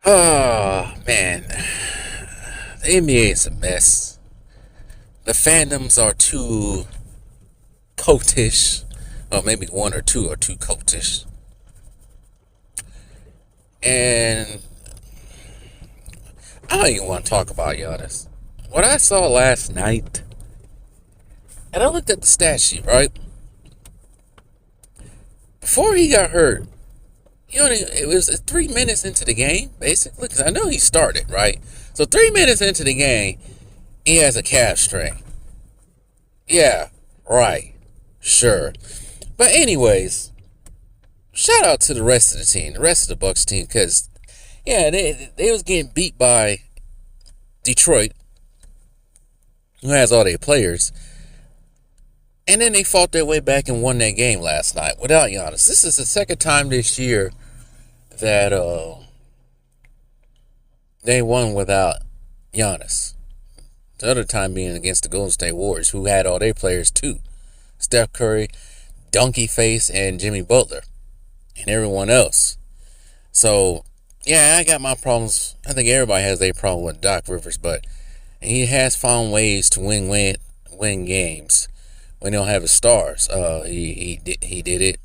Oh, man. The NBA is a mess. The fandoms are too cultish. Or maybe one or two are too cultish. And I don't even want to talk about Giannis. What I saw last night, and I looked at the stat sheet, right? Before he got hurt, it was 3 minutes into the game, basically, because I know he started, right? So 3 minutes into the game, he has a calf strain. Yeah, right. Sure. But anyways, shout out to the rest of the team, the rest of the Bucks team, because yeah, they was getting beat by Detroit, who has all their players, and then they fought their way back and won that game last night without Giannis. This is the second time this year that they won without Giannis. The other time being against the Golden State Warriors, who had all their players too. Steph Curry, Donkey Face, and Jimmy Butler, and everyone else. So, yeah, I got my problems. I think everybody has their problem with Doc Rivers, but he has found ways to win games when they don't have the stars. He did it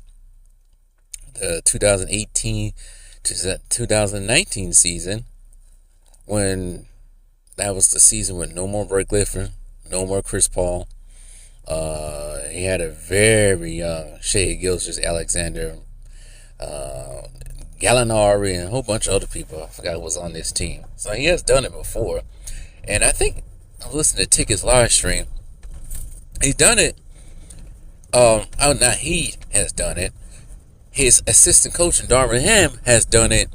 the 2018 to 2019 season, when that was the season with no more Blake Griffin, no more Chris Paul. He had a very young Shea Gilgeous-Alexander, Gallinari, and a whole bunch of other people. I forgot who was on this team. So he has done it before. And I think I listened to Ticket's live stream. He's done it. Not he has done it. His assistant coach, Darvin Ham, has done it.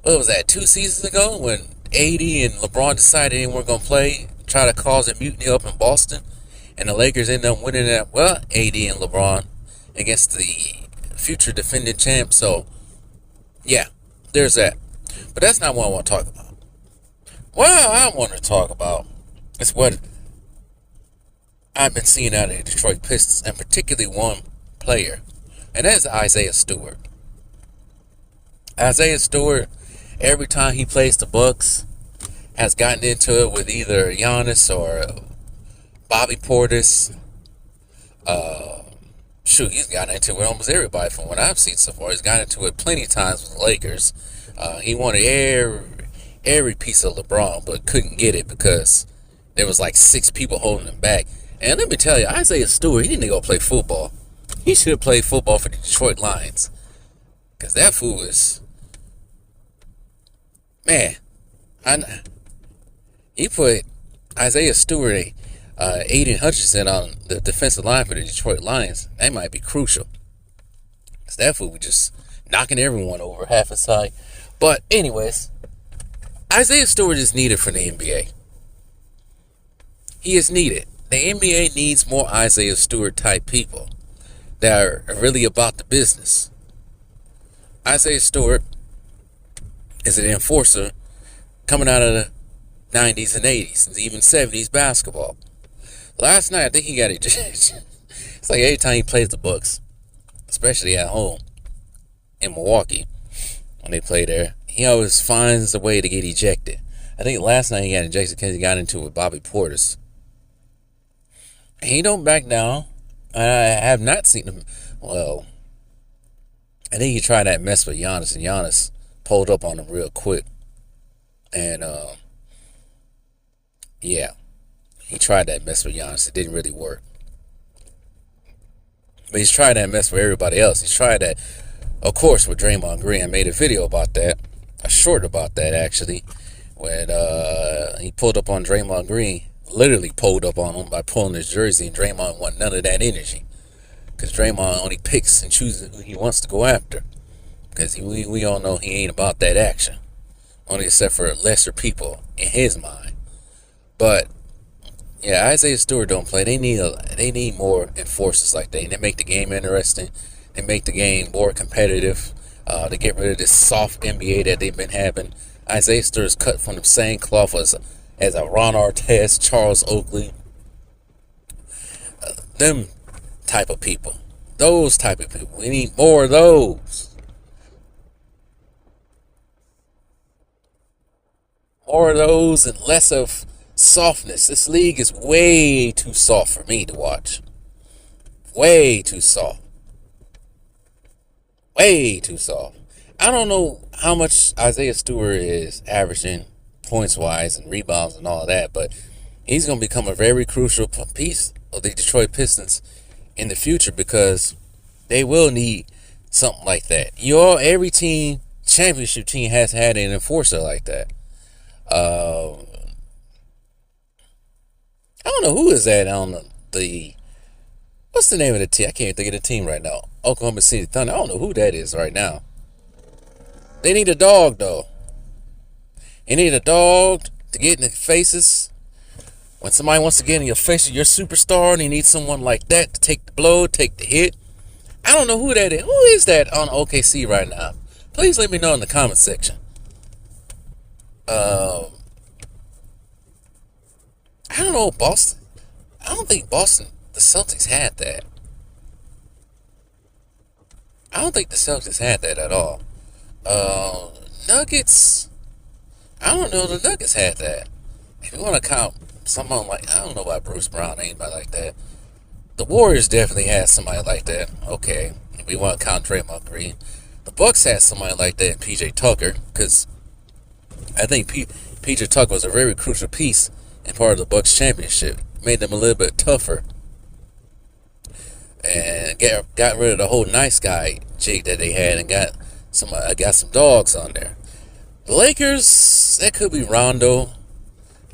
What was that, 2 seasons ago, when AD and LeBron decided they weren't going to play, try to cause a mutiny up in Boston, and the Lakers ended up winning that, well, AD and LeBron against the future defending champ. So, yeah, there's that. But that's not what I want to talk about. What I want to talk about is what I've been seeing out of the Detroit Pistons, and particularly one player, and that's Isaiah Stewart. Isaiah Stewart, every time he plays the Bucks, has gotten into it with either Giannis or Bobby Portis. He's gotten into it with almost everybody from what I've seen so far. He's gotten into it plenty of times with the Lakers. He wanted every piece of LeBron, but couldn't get it because there was like 6 people holding him back. And let me tell you, Isaiah Stewart, he didn't go play football. He should have played football for the Detroit Lions. Because that fool is... Man, he put Isaiah Stewart, Aiden Hutchinson on the defensive line for the Detroit Lions. That might be crucial. Because that fool was just knocking everyone over half his height. But anyways, Isaiah Stewart is needed for the NBA. He is needed. The NBA needs more Isaiah Stewart type people that are really about the business. Isaiah Stewart is an enforcer coming out of the 90s and 80s and even 70s basketball. Last night, I think he got ejected. It's like every time he plays the Bucks, especially at home in Milwaukee, when they play there, he always finds a way to get ejected. I think last night he got ejected because he got into it with Bobby Portis. He don't back down. I have not seen him. Well, I think he tried that mess with Giannis, and Giannis pulled up on him real quick. And, yeah, he tried that mess with Giannis. It didn't really work. But he's tried that mess with everybody else. He's tried that, of course, with Draymond Green. I made a video about that, a short about that, actually, when he pulled up on Draymond Green. Literally pulled up on him by pulling his jersey, and Draymond want none of that energy. Because Draymond only picks and chooses who he wants to go after. Because we all know he ain't about that action. Only except for lesser people in his mind. But yeah, Isaiah Stewart don't play. They need more enforcers like that. They make the game interesting. They make the game more competitive. To get rid of this soft NBA that they've been having. Isaiah Stewart's cut from the same cloth as a Ron Artest, Charles Oakley. Them type of people. Those type of people. We need more of those. More of those and less of softness. This league is way too soft for me to watch. Way too soft. Way too soft. I don't know how much Isaiah Stewart is averaging points wise and rebounds and all that, but he's going to become a very crucial piece of the Detroit Pistons in the future because they will need something like that. Every team, championship team, has had an enforcer like that. I don't know who is that on the what's the name of the team? I can't think of the team right now. Oklahoma City Thunder. I don't know who that is right now. They need a dog though. They need a dog to get in the faces. When somebody wants to get in your face, you're a superstar, and you need someone like that to take the blow, take the hit. I don't know who that is. Who is that on OKC right now? Please let me know in the comment section. I don't know, Boston. I don't think Boston, the Celtics had that. I don't think the Celtics had that at all. Nuggets. I don't know the Nuggets had that. If you want to count someone like, I don't know about Bruce Brown, anybody like that. The Warriors definitely had somebody like that. Okay, if we want to count Draymond Green. The Bucks had somebody like that in P.J. Tucker, because I think P.J. Tucker was a very crucial piece and part of the Bucks championship. Made them a little bit tougher. And got rid of the whole nice guy jig that they had and got some dogs on there. The Lakers, that could be Rondo.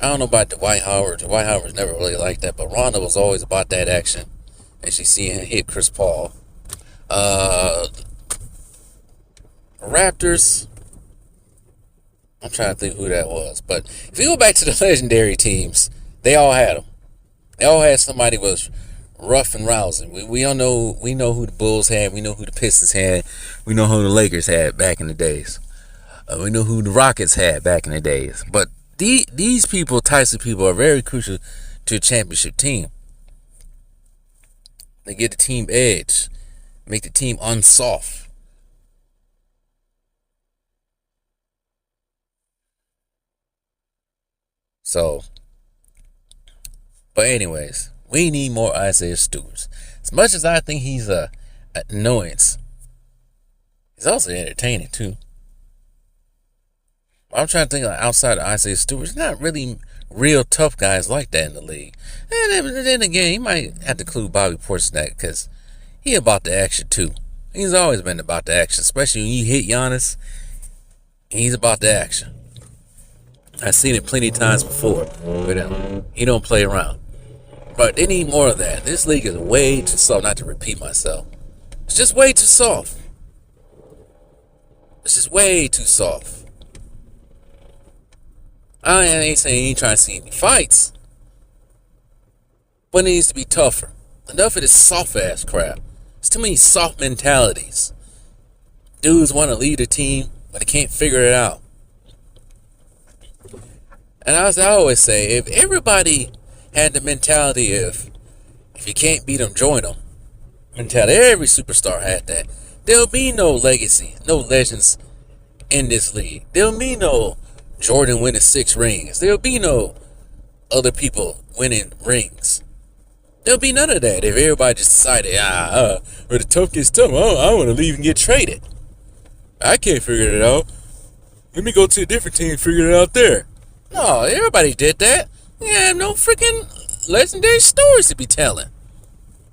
I don't know about Dwight Howard. Dwight Howard's never really like that, but Rondo was always about that action. And she seen him hit Chris Paul. Raptors, I'm trying to think who that was. But if you go back to the legendary teams, they all had them. They all had somebody who was rough and rousing. We all know, we know who the Bulls had. We know who the Pistons had. We know who the Lakers had back in the days. We know who the Rockets had back in the days. But these types of people are very crucial to a championship team. They get the team edge, make the team unsoft. So, but anyways, we need more Isaiah Stewarts. As much as I think he's an annoyance, he's also entertaining too. I'm trying to think like outside of Isaiah Stewart, there's not really real tough guys like that in the league. And then again, you might have to include Bobby Portis in that because he about the action too. He's always been about the action, especially when you hit Giannis. He's about the action. I've seen it plenty of times before with him. He don't play around. But they need more of that. This league is way too soft, not to repeat myself. It's just way too soft. It's just way too soft. I ain't saying he ain't trying to see any fights. But it needs to be tougher. Enough of this soft ass crap. There's too many soft mentalities. Dudes want to lead a team, but they can't figure it out. And as I always say, if everybody had the mentality of, if you can't beat them, join them mentality, every superstar had that, there'll be no legacy, no legends in this league. There'll be no Jordan winning 6 rings. There'll be no other people winning rings. There'll be none of that if everybody just decided, where the tough gets tough, I want to leave and get traded. I can't figure it out. Let me go to a different team and figure it out there. No, everybody did that. You have no freaking legendary stories to be telling.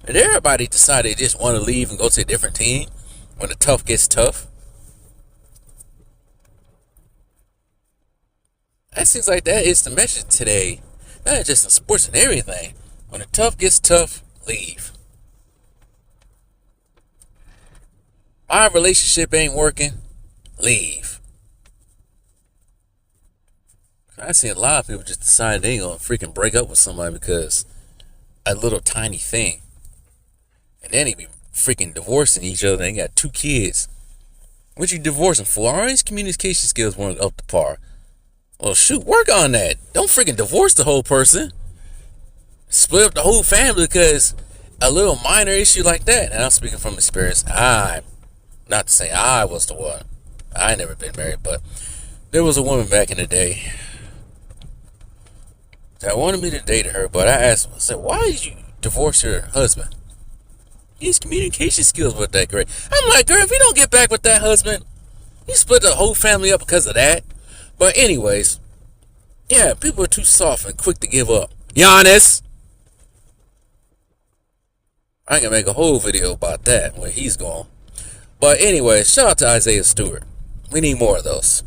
And everybody decided they just want to leave and go to a different team when the tough gets tough. That seems like that is the message today. Not just in sports and everything. When the tough gets tough, leave. My relationship ain't working, leave. I see a lot of people just decide they ain't gonna freaking break up with somebody because a little tiny thing. And then they be freaking divorcing each other. They got 2 kids. What you divorcing for? All these communication skills weren't up to par. Well, shoot, work on that. Don't freaking divorce the whole person. Split up the whole family because a little minor issue like that. And I'm speaking from experience. Not to say I was the one. I ain't never been married, but there was a woman back in the day. that wanted me to date her, but I asked him, I said, why did you divorce your husband? His communication skills weren't that great. I'm like, girl, if you don't get back with that husband, you split the whole family up because of that. But anyways, yeah, people are too soft and quick to give up. Giannis! I can make a whole video about that when he's gone. But anyway, shout out to Isaiah Stewart. We need more of those.